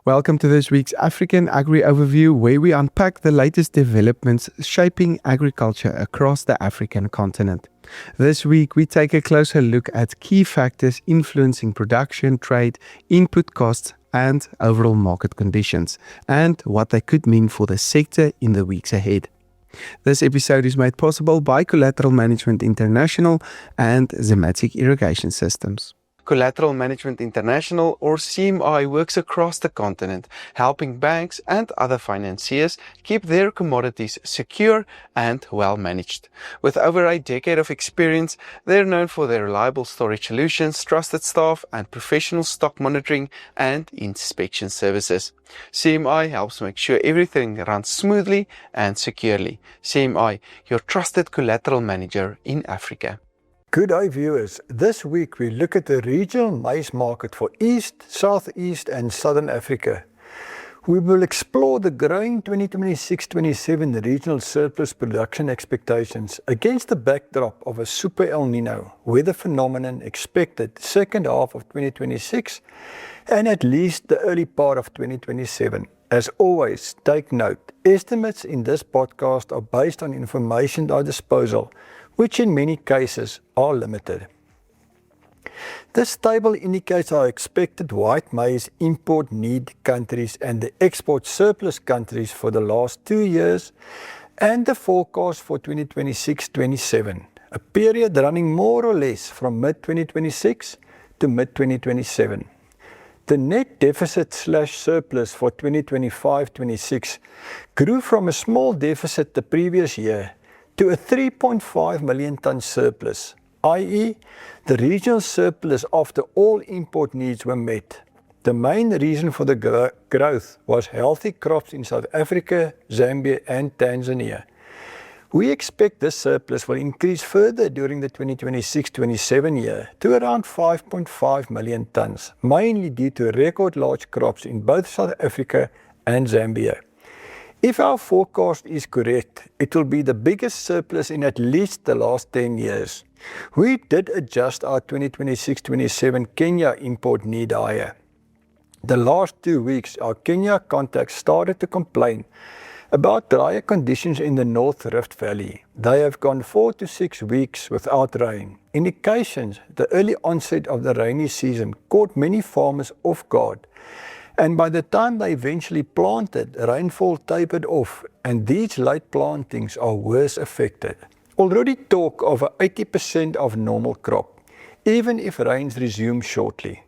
Welcome to this week's African Agri Overview, where we unpack the latest developments shaping agriculture across the African continent. This week, we take a closer look at key factors influencing production, trade, input costs, and overall market conditions, and what they could mean for the sector in the weeks ahead. This episode is made possible by Collateral Management International and Zematic Irrigation Systems. Collateral Management International, or CMI, works across the continent, helping banks and other financiers keep their commodities secure and well managed. With over a decade of experience, they're known for their reliable storage solutions, trusted staff, and professional stock monitoring and inspection services. CMI helps make sure everything runs smoothly and securely. CMI, your trusted collateral manager in Africa. Good day, viewers. This week we look at the regional maize market for East, Southeast and Southern Africa. We will explore the growing 2026-27 regional surplus production expectations against the backdrop of a super El Nino weather phenomenon expected second half of 2026 and at least the early part of 2027. As always, take note, estimates in this podcast are based on information at our disposal, which in many cases are limited. This table indicates our expected white maize import need countries and the export surplus countries for the last 2 years and the forecast for 2026-27, a period running more or less from mid-2026 to mid-2027. The net deficit/surplus for 2025-26 grew from a small deficit the previous year to a 3.5 million ton surplus, i.e. the regional surplus after all import needs were met. The main reason for the growth was healthy crops in South Africa, Zambia and Tanzania. We expect this surplus will increase further during the 2026-27 year to around 5.5 million tons, mainly due to record large crops in both South Africa and Zambia. If our forecast is correct, it will be the biggest surplus in at least the last 10 years. We did adjust our 2026-27 Kenya import need higher. The last 2 weeks, our Kenya contacts started to complain about drier conditions in the North Rift Valley. They have gone 4 to 6 weeks without rain. Indications the early onset of the rainy season caught many farmers off guard. And by the time they eventually planted, rainfall tapered off and these late plantings are worse affected. Already talk of 80% of normal crop, even if rains resume shortly.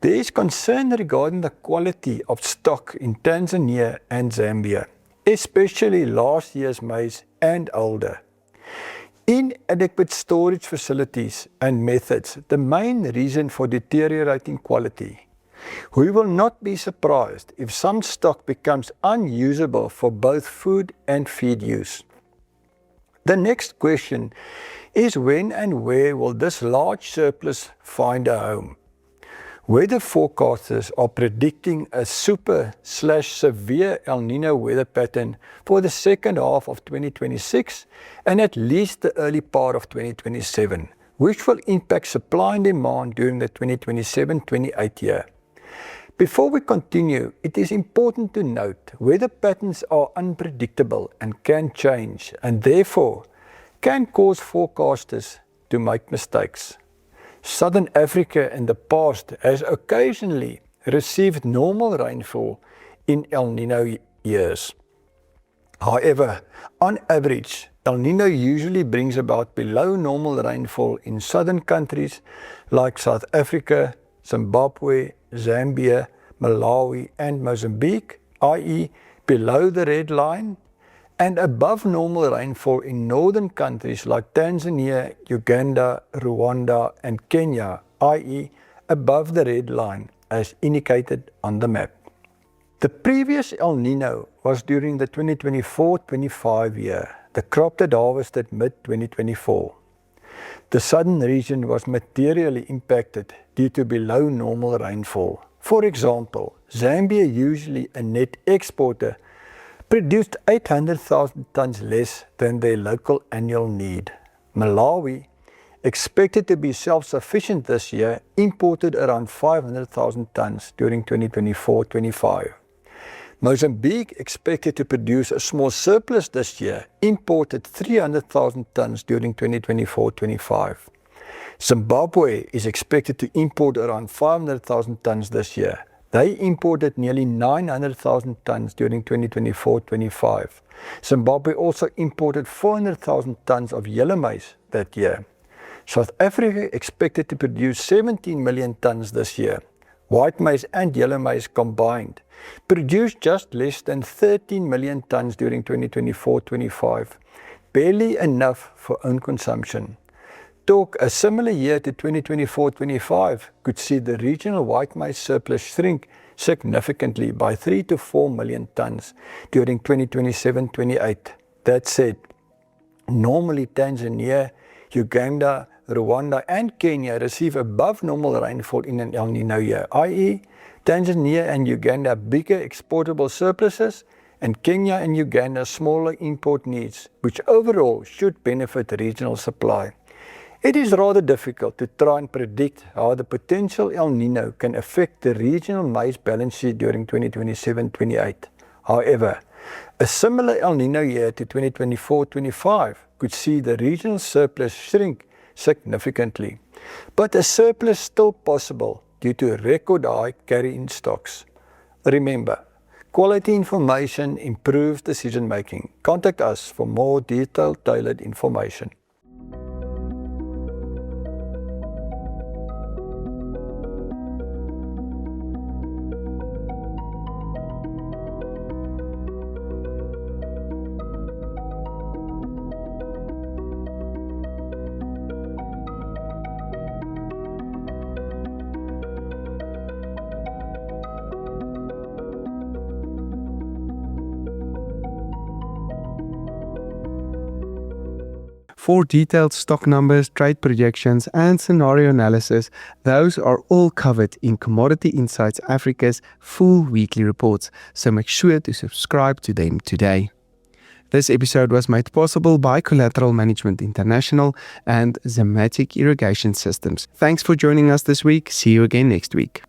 There is concern regarding the quality of stock in Tanzania and Zambia, especially last year's maize and older. Inadequate storage facilities and methods, the main reason for deteriorating quality. We will not be surprised if some stock becomes unusable for both food and feed use. The next question is when and where will this large surplus find a home? Weather forecasters are predicting a super/severe El Nino weather pattern for the second half of 2026 and at least the early part of 2027, which will impact supply and demand during the 2027-28 year. Before we continue, it is important to note weather patterns are unpredictable and can change and therefore can cause forecasters to make mistakes. Southern Africa in the past has occasionally received normal rainfall in El Nino years. However, on average, El Nino usually brings about below normal rainfall in southern countries like South Africa, Zimbabwe, Zambia, Malawi and Mozambique, i.e. below the red line, and above normal rainfall in northern countries like Tanzania, Uganda, Rwanda and Kenya, i.e. above the red line as indicated on the map. The previous El Nino was during the 2024-25 year, the crop that harvested mid-2024. The southern region was materially impacted due to below normal rainfall. For example, Zambia, usually a net exporter, produced 800,000 tons less than their local annual need. Malawi, expected to be self-sufficient this year, imported around 500,000 tons during 2024-25. Mozambique expected to produce a small surplus this year, imported 300,000 tons during 2024-25. Zimbabwe is expected to import around 500,000 tons this year. They imported nearly 900,000 tons during 2024-25. Zimbabwe also imported 400,000 tons of yellow maize that year. South Africa expected to produce 17 million tons this year. White maize and yellow maize combined produced just less than 13 million tons during 2024-25, barely enough for own consumption. A similar year to 2024-25 could see the regional white maize surplus shrink significantly by 3 to 4 million tons during 2027-28. That said, normally Tanzania, Uganda, Rwanda and Kenya receive above normal rainfall in an El Nino year, i.e. Tanzania and Uganda have bigger exportable surpluses and Kenya and Uganda smaller import needs, which overall should benefit regional supply. It is rather difficult to try and predict how the potential El Nino can affect the regional maize balance sheet during 2027-28. However, a similar El Nino year to 2024-25 could see the regional surplus shrink significantly, but a surplus still possible due to record high carry-in stocks. Remember, quality information improves decision making. Contact us for more detailed, tailored information. For detailed stock numbers, trade projections, and scenario analysis, those are all covered in Commodity Insights Africa's full weekly reports, so make sure to subscribe to them today. This episode was made possible by Collateral Management International and Zematic Irrigation Systems. Thanks for joining us this week. See you again next week.